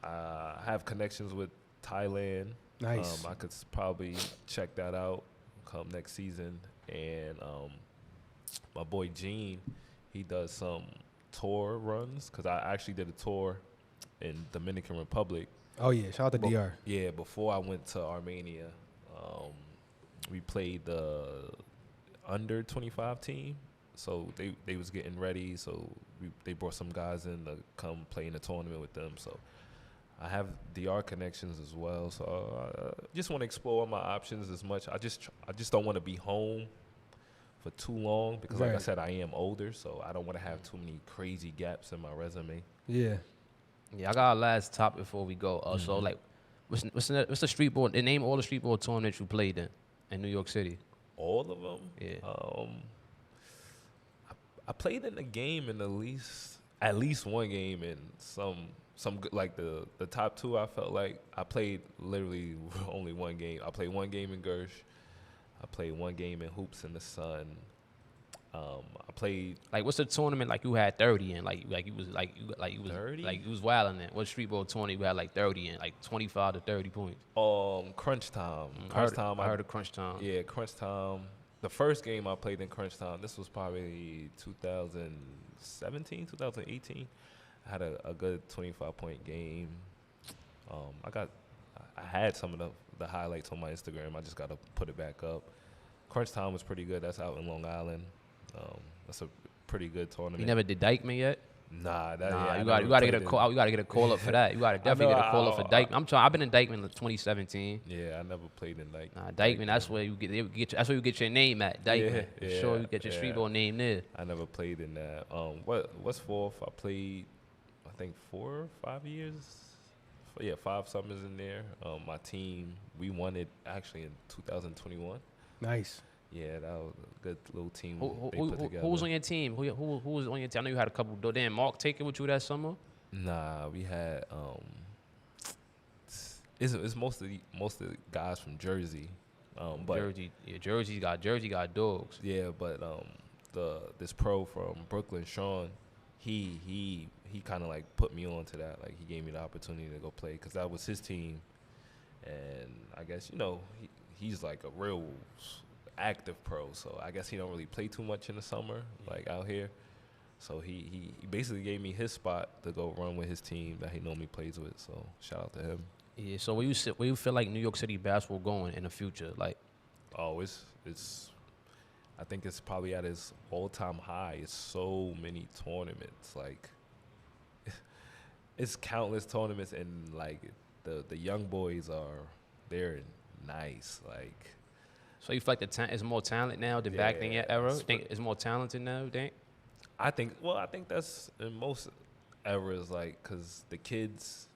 [SPEAKER 2] I have connections with Thailand.
[SPEAKER 3] Nice.
[SPEAKER 2] I could probably check that out come next season. And my boy Gene, he does some tour runs, because I actually did a tour in Dominican Republic.
[SPEAKER 3] Oh yeah. Shout out to DR.
[SPEAKER 2] Yeah, before I went to Armenia, we played the under 25 team. So they was getting ready. So they brought some guys in to come play in the tournament with them. So I have DR connections as well, so I just want to explore my options as much. I just don't want to be home for too long because, like I said, I am older, so I don't want to have too many crazy gaps in my resume.
[SPEAKER 3] Yeah.
[SPEAKER 1] Yeah, I got a last topic before we go. So, like, what's the street ball? Name all the street ball tournaments you played in New York City.
[SPEAKER 2] All of them?
[SPEAKER 1] Yeah.
[SPEAKER 2] I played in a game in at least one game in some good, like the top two. I felt like I played literally only one game. I played one game in Gersh. I played one game in Hoops in the Sun. I played
[SPEAKER 1] Like, what's the tournament like you had 30 in? Like you was
[SPEAKER 2] 30?
[SPEAKER 1] like you was wilding in. What street ball tournament you had like 30 in? Like 25 to 30 points.
[SPEAKER 2] Crunch Time.
[SPEAKER 1] I heard of Crunch Time.
[SPEAKER 2] Yeah, Crunch Time. The first game I played in Crunch Time, this was probably 2017, 2018. I had a good 25-point game. I had some of the highlights on my Instagram. I just got to put it back up. Crunch Time was pretty good. That's out in Long Island. That's a pretty good tournament.
[SPEAKER 1] You never did Dykeman yet?
[SPEAKER 2] Nah,
[SPEAKER 1] You gotta get a call. You gotta get a call up for that. You gotta definitely get a call up for Dykeman. I've been in Dykeman in 2017.
[SPEAKER 2] Yeah, I never played in Dykeman.
[SPEAKER 1] Nah, Dykeman. That's where you that's where you get your name at. Dykeman.
[SPEAKER 2] Yeah,
[SPEAKER 1] For sure, you get your street ball name there.
[SPEAKER 2] I never played in that. What's fourth? I played, I think 4 or 5 years. Yeah, 5 summers in there. My team, we won it actually in 2021.
[SPEAKER 3] Nice.
[SPEAKER 2] Yeah, that was a good little team
[SPEAKER 1] Who
[SPEAKER 2] they put together.
[SPEAKER 1] was on your team? Who was on your team? I know you had a couple. Didn't Mark take it with you that summer?
[SPEAKER 2] Nah, we had it's mostly guys from Jersey. But
[SPEAKER 1] Jersey got dogs.
[SPEAKER 2] yeah, but this pro from Brooklyn, Sean, he kind of like put me on to that. Like he gave me the opportunity to go play because that was his team, and I guess he's like a real active pro, so I guess he don't really play too much in the summer, like out here. So he basically gave me his spot to go run with his team that he normally plays with. So shout out to him.
[SPEAKER 1] Yeah. So where you feel like New York City basketball going in the future? Like,
[SPEAKER 2] Oh, it's I think it's probably at its all-time high. It's so many tournaments, like it's countless tournaments, and like the young boys they're nice, like.
[SPEAKER 1] so you feel like it's more talent now than back in your era? Think it's more talented now? You think?
[SPEAKER 2] I think that's in most eras, like, cause the kids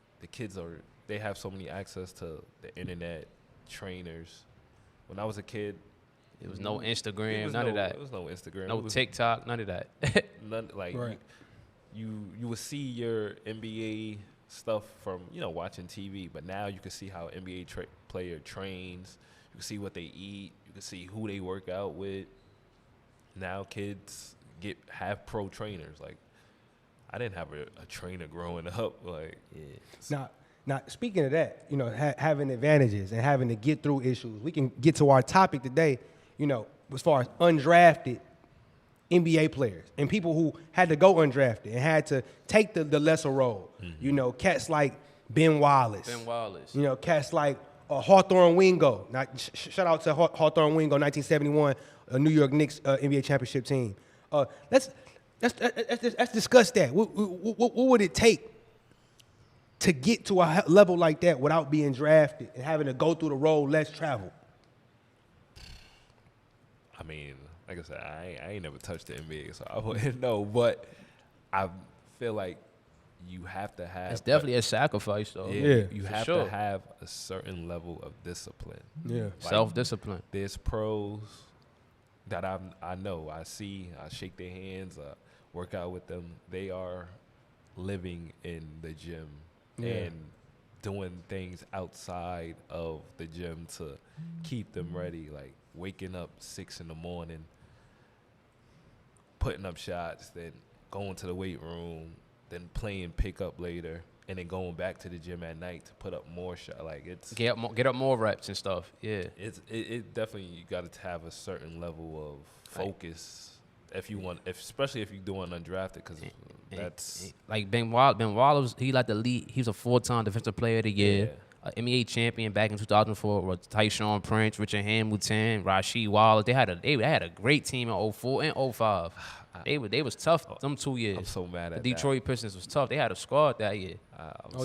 [SPEAKER 2] they have so many access to the internet, trainers. When I was a kid,
[SPEAKER 1] There was no Instagram,
[SPEAKER 2] there was
[SPEAKER 1] none of that.
[SPEAKER 2] There was no Instagram.
[SPEAKER 1] No
[SPEAKER 2] It was
[SPEAKER 1] TikTok, none of that.
[SPEAKER 2] none, like
[SPEAKER 3] Right.
[SPEAKER 2] you would see your NBA stuff from watching TV, but now you can see how NBA player trains. You can see what they eat. You can see who they work out with. Now kids have pro trainers. Like I didn't have a trainer growing up. Like
[SPEAKER 3] Now, speaking of that, having advantages and having to get through issues, we can get to our topic today, as far as undrafted NBA players and people who had to go undrafted and had to take the lesser role. Cats like Ben Wallace. Cats like Hawthorne Wingo. Now, shout out to Hawthorne Wingo, 1971, New York Knicks NBA championship team. Let's discuss that. What would it take to get to a level like that without being drafted and having to go through the road less traveled?
[SPEAKER 2] I mean, like I said, I ain't never touched the NBA, so I wouldn't know. But I feel like you have to have.
[SPEAKER 1] It's definitely a sacrifice, though.
[SPEAKER 3] Yeah,
[SPEAKER 2] you
[SPEAKER 1] for
[SPEAKER 2] have
[SPEAKER 1] sure.
[SPEAKER 2] to have a certain level of discipline.
[SPEAKER 3] Yeah.
[SPEAKER 2] Like,
[SPEAKER 1] Self-discipline.
[SPEAKER 2] There's pros that I know. I see. I shake their hands. Work out with them. They are living in the gym and doing things outside of the gym to keep them ready. Like waking up 6 a.m, putting up shots, then going to the weight room, then playing pickup later, and then going back to the gym at night to put up more shots. Like it's
[SPEAKER 1] Get up more reps and stuff. Yeah.
[SPEAKER 2] it definitely, you got to have a certain level of focus especially if you're doing undrafted, because that's
[SPEAKER 1] like Ben Wallace. He like the lead. He's a 4-time defensive player of the year. NBA champion back in 2004 was Tyshawn Prince, Richard Hamilton, Rasheed Wallace. They had a great team in 04 and 05. They was tough them 2 years.
[SPEAKER 2] I'm so mad at
[SPEAKER 1] the Detroit Pistons was tough. They had a squad that year.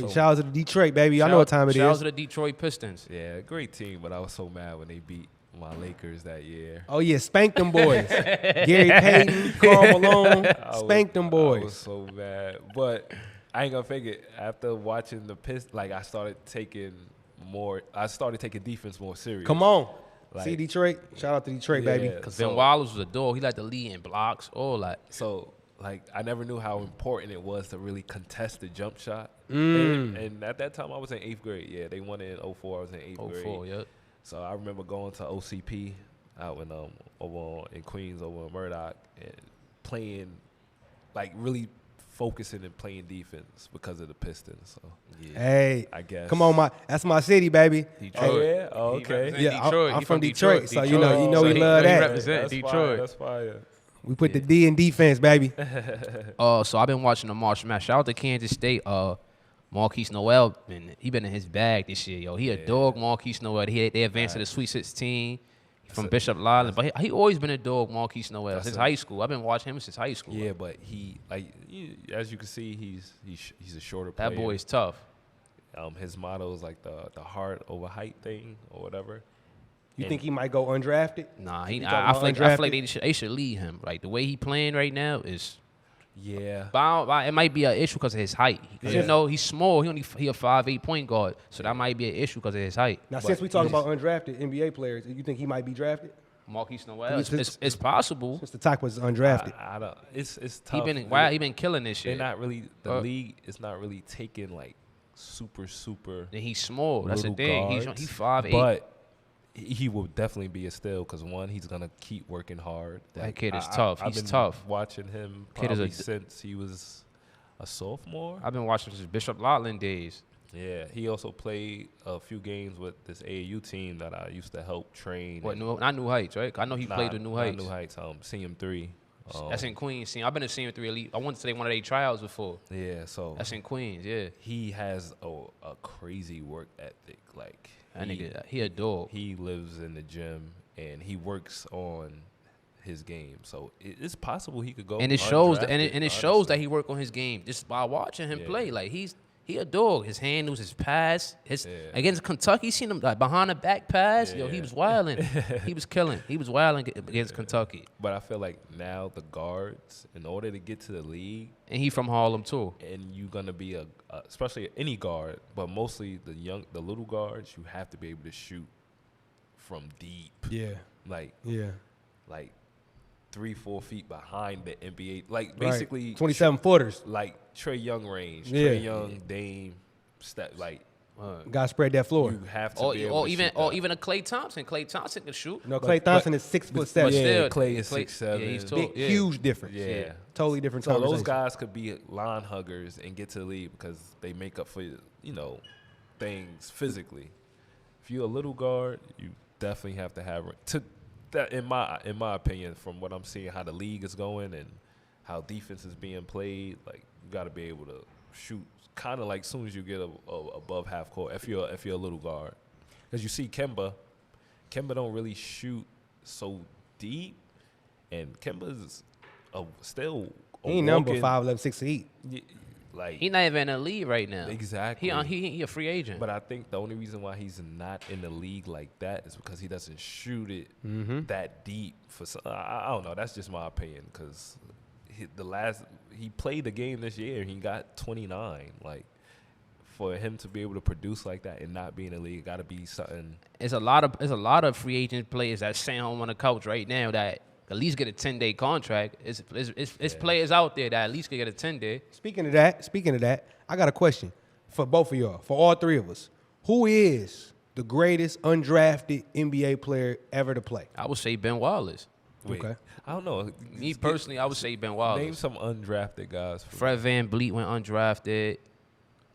[SPEAKER 3] Shout out to the Detroit, baby. I know what time it is.
[SPEAKER 1] Shout out to the Detroit Pistons.
[SPEAKER 2] Yeah, great team, but I was so mad when they beat my Lakers that year.
[SPEAKER 3] Oh, yeah, spank them boys. Gary Payton, Karl Malone, spank them boys.
[SPEAKER 2] I was so mad. But I ain't going to fake it. After watching the Pistons, like, I started taking defense more serious.
[SPEAKER 3] Come on.
[SPEAKER 2] Like,
[SPEAKER 3] see Detroit? Shout out to Detroit, baby.
[SPEAKER 1] Because Ben Wallace was a dog. He liked to lead in blocks, all that.
[SPEAKER 2] So, like, I never knew how important it was to really contest the jump shot. And at that time, I was in 8th grade. Yeah, they won it in 04. I was in 8th grade.
[SPEAKER 1] 04, yep.
[SPEAKER 2] So I remember going to OCP out in over in Queens, over in Murdoch, and playing, like, really focusing and playing defense because of the Pistons. So yeah,
[SPEAKER 3] hey,
[SPEAKER 2] I guess.
[SPEAKER 3] Come on, that's my city, baby.
[SPEAKER 1] Detroit.
[SPEAKER 2] Oh, yeah? Oh, okay.
[SPEAKER 3] Yeah,
[SPEAKER 1] Detroit.
[SPEAKER 3] I'm
[SPEAKER 1] He
[SPEAKER 3] from Detroit, so you know
[SPEAKER 1] so
[SPEAKER 3] we love
[SPEAKER 1] he
[SPEAKER 3] that.
[SPEAKER 1] represent
[SPEAKER 2] That's
[SPEAKER 1] Detroit.
[SPEAKER 2] Fire. That's fire.
[SPEAKER 3] We put the D in defense, baby.
[SPEAKER 1] So I've been watching the March match. Shout out to Kansas State. Marquise Noel, he been in his bag this year, yo. He a dog, Marquise Noel. They advanced to the Sweet 16 from Bishop Lyland. But he always been a dog, Marquise Noel, since high school. I've been watching him since high school.
[SPEAKER 2] Yeah, but he, like, as you can see, he's a shorter player.
[SPEAKER 1] That boy is tough.
[SPEAKER 2] His motto is like the heart over height thing or whatever.
[SPEAKER 3] You think he might go undrafted?
[SPEAKER 1] Nah,
[SPEAKER 3] I
[SPEAKER 1] I feel like they should lead him. Like, the way he playing right now is...
[SPEAKER 2] Yeah.
[SPEAKER 1] But it might be an issue because of his height. You know, he's small. He a 5'8" point guard. So that might be an issue because of his height.
[SPEAKER 3] Now, since we talk about undrafted NBA players, you think he might be drafted?
[SPEAKER 1] Marquise Noel, it's possible.
[SPEAKER 3] Since the talk was undrafted.
[SPEAKER 2] I don't. It's tough.
[SPEAKER 1] He been killing this shit.
[SPEAKER 2] They're not really league is not really taking like super.
[SPEAKER 1] And he's small. That's the thing. He's 5'8".
[SPEAKER 2] But he will definitely be a steal because, one, he's going to keep working hard.
[SPEAKER 1] That kid is tough. He's tough.
[SPEAKER 2] Watching him probably since he was a sophomore.
[SPEAKER 1] I've been watching since Bishop Lyland days.
[SPEAKER 2] Yeah, he also played a few games with this AAU team that I used to help train.
[SPEAKER 1] Not New Heights, right? I know he played with New Heights.
[SPEAKER 2] Not New Heights, CM3.
[SPEAKER 1] That's in Queens. I've been to CM3 Elite. I went to one of their trials before.
[SPEAKER 2] Yeah, so.
[SPEAKER 1] That's in Queens, yeah.
[SPEAKER 2] He has a crazy work ethic, like.
[SPEAKER 1] That nigga, he a dog.
[SPEAKER 2] He lives in the gym and he works on his game, so it's possible he could go.
[SPEAKER 1] And it shows, it shows that he worked on his game just by watching him play. Like he a dog. His handles, his pass, against Kentucky, seen him like behind the back pass. Yo, he was wilding. He was killing. He was wilding against Kentucky.
[SPEAKER 2] But I feel like now the guards, in order to get to the league,
[SPEAKER 1] and he from Harlem too.
[SPEAKER 2] And you're gonna be especially any guard, but mostly the little guards, you have to be able to shoot from deep.
[SPEAKER 3] Yeah.
[SPEAKER 2] Like 3-4 feet behind the NBA, like basically
[SPEAKER 3] 27 footers,
[SPEAKER 2] like Trae Young range,
[SPEAKER 3] Yeah.
[SPEAKER 2] Trae Young, Dame, like
[SPEAKER 3] gotta spread that floor.
[SPEAKER 2] you have to be able to shoot that.
[SPEAKER 1] Even a Klay Thompson. Klay Thompson can shoot.
[SPEAKER 3] No, Klay Thompson is 6'7".
[SPEAKER 2] Yeah, Klay is 6'7".
[SPEAKER 1] Yeah, he's tall.
[SPEAKER 3] Big, huge difference.
[SPEAKER 2] Yeah.
[SPEAKER 3] Totally different.
[SPEAKER 2] So those
[SPEAKER 3] conversation.
[SPEAKER 2] guys could be line huggers and get to the league because they make up for things physically. If you're a little guard, you definitely have to have that. In my opinion, from what I'm seeing, how the league is going and how defense is being played, like you got to be able to shoot kind of like as soon as you get above half court. If you're a little guard, because you see Kemba don't really shoot so deep, and Kemba's still
[SPEAKER 3] he ain't number 5'11", 6'8".
[SPEAKER 2] Like
[SPEAKER 1] he not even in the league right now.
[SPEAKER 2] Exactly.
[SPEAKER 1] He a free agent.
[SPEAKER 2] But I think the only reason why he's not in the league like that is because he doesn't shoot it that deep. I don't know. That's just my opinion. Because he played the game this year and he got 29. Like for him to be able to produce like that and not be in the league, got to be something.
[SPEAKER 1] There's a lot of free agent players that stay home on the couch right now that at least get a 10-day contract. It's players out there that at least can get a 10-day.
[SPEAKER 3] Speaking of that, I got a question for both of y'all, for all three of us. Who is the greatest undrafted NBA player ever to play?
[SPEAKER 1] I would say Ben Wallace.
[SPEAKER 2] Wait,
[SPEAKER 3] Okay.
[SPEAKER 2] I don't know.
[SPEAKER 1] Me personally, I would say Ben Wallace.
[SPEAKER 2] Name some undrafted guys.
[SPEAKER 1] Fred VanVleet went undrafted.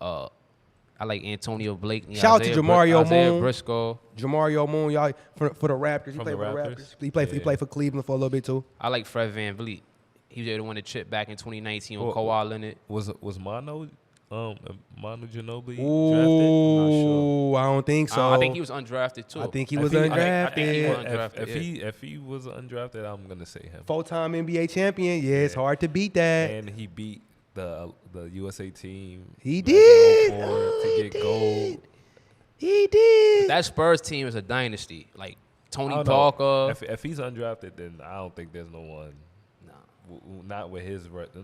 [SPEAKER 1] I like Antonio Blakeney.
[SPEAKER 3] Shout out to Jamario
[SPEAKER 1] Isaiah
[SPEAKER 3] Moon.
[SPEAKER 1] Briscoe.
[SPEAKER 3] Jamario Moon, y'all for the Raptors. He
[SPEAKER 2] From
[SPEAKER 3] played
[SPEAKER 2] the
[SPEAKER 3] for the
[SPEAKER 2] Raptors?
[SPEAKER 3] Raptors. He played for Cleveland for a little bit too.
[SPEAKER 1] I like Fred VanVleet. He was able to win the chip back in 2019 with Kawhi Leonard.
[SPEAKER 2] Was Mono Manu Ginobili drafted?
[SPEAKER 3] Ooh, I don't think so.
[SPEAKER 1] I think he was undrafted too.
[SPEAKER 3] I think he
[SPEAKER 2] If
[SPEAKER 3] was
[SPEAKER 2] he-
[SPEAKER 3] undrafted.
[SPEAKER 1] I think he was undrafted.
[SPEAKER 2] If he was undrafted, I'm gonna say him.
[SPEAKER 3] 4-time NBA champion. Yeah, it's hard to beat that.
[SPEAKER 2] And he beat the USA team.
[SPEAKER 3] He
[SPEAKER 2] back in
[SPEAKER 3] did.
[SPEAKER 2] 04 to get gold.
[SPEAKER 3] He did.
[SPEAKER 1] That Spurs team is a dynasty. Like
[SPEAKER 2] I
[SPEAKER 1] Tony
[SPEAKER 2] don't know.
[SPEAKER 1] Parker.
[SPEAKER 2] If he's undrafted, then I don't think there's no one.
[SPEAKER 1] Nah.
[SPEAKER 2] Not with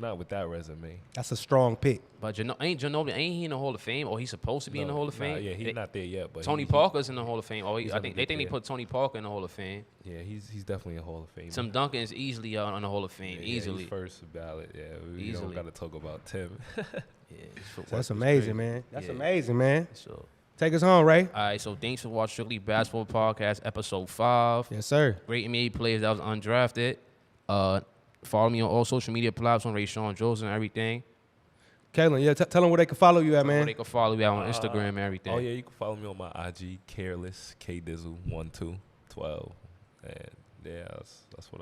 [SPEAKER 2] not with that resume.
[SPEAKER 3] That's a strong pick.
[SPEAKER 1] But ain't Ginobili, ain't he in the Hall of Fame? Or he's supposed to be in the Hall of Fame?
[SPEAKER 2] Yeah, he's not there yet. But
[SPEAKER 1] Tony Parker's in the Hall of Fame.
[SPEAKER 2] he's
[SPEAKER 1] I
[SPEAKER 2] gonna
[SPEAKER 1] think
[SPEAKER 2] get
[SPEAKER 1] they
[SPEAKER 2] there.
[SPEAKER 1] put Tony Parker in the Hall of Fame.
[SPEAKER 2] Yeah, he's definitely a Hall of Fame.
[SPEAKER 1] Tim Duncan is easily on the Hall of Fame.
[SPEAKER 2] Yeah,
[SPEAKER 1] Easily.
[SPEAKER 2] he's first ballot. Yeah, we
[SPEAKER 1] Easily.
[SPEAKER 2] don't got to talk about Tim.
[SPEAKER 1] Yeah,
[SPEAKER 3] That's amazing, man. That's
[SPEAKER 1] Yeah.
[SPEAKER 3] amazing, man.
[SPEAKER 1] So,
[SPEAKER 3] Take us home, Ray.
[SPEAKER 1] all right. So thanks for watching Strictly Basketball Podcast, episode 5.
[SPEAKER 3] Yes, sir.
[SPEAKER 1] Great NBA players that was undrafted. Follow me on all social media platforms, Rayshawn Joseph and everything.
[SPEAKER 3] Kalen, yeah, tell them where they can follow you at,
[SPEAKER 1] Or
[SPEAKER 3] man.
[SPEAKER 1] they can follow me out on Instagram and everything.
[SPEAKER 2] Oh yeah, you can follow me on my IG, careless kdizzle1212, and yeah, that's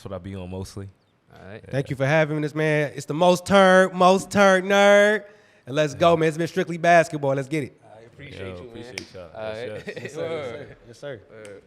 [SPEAKER 2] what I be on mostly.
[SPEAKER 1] All right.
[SPEAKER 3] Thank you for having us, man. It's the Most Turnt Nerd. And let's go, man. It's been strictly basketball. Let's get it.
[SPEAKER 1] I appreciate
[SPEAKER 2] Yo,
[SPEAKER 1] you, man.
[SPEAKER 2] appreciate y'all.
[SPEAKER 1] All
[SPEAKER 2] Yes,
[SPEAKER 1] right.
[SPEAKER 2] yes.
[SPEAKER 1] Word.
[SPEAKER 3] Yes, sir.
[SPEAKER 1] Word.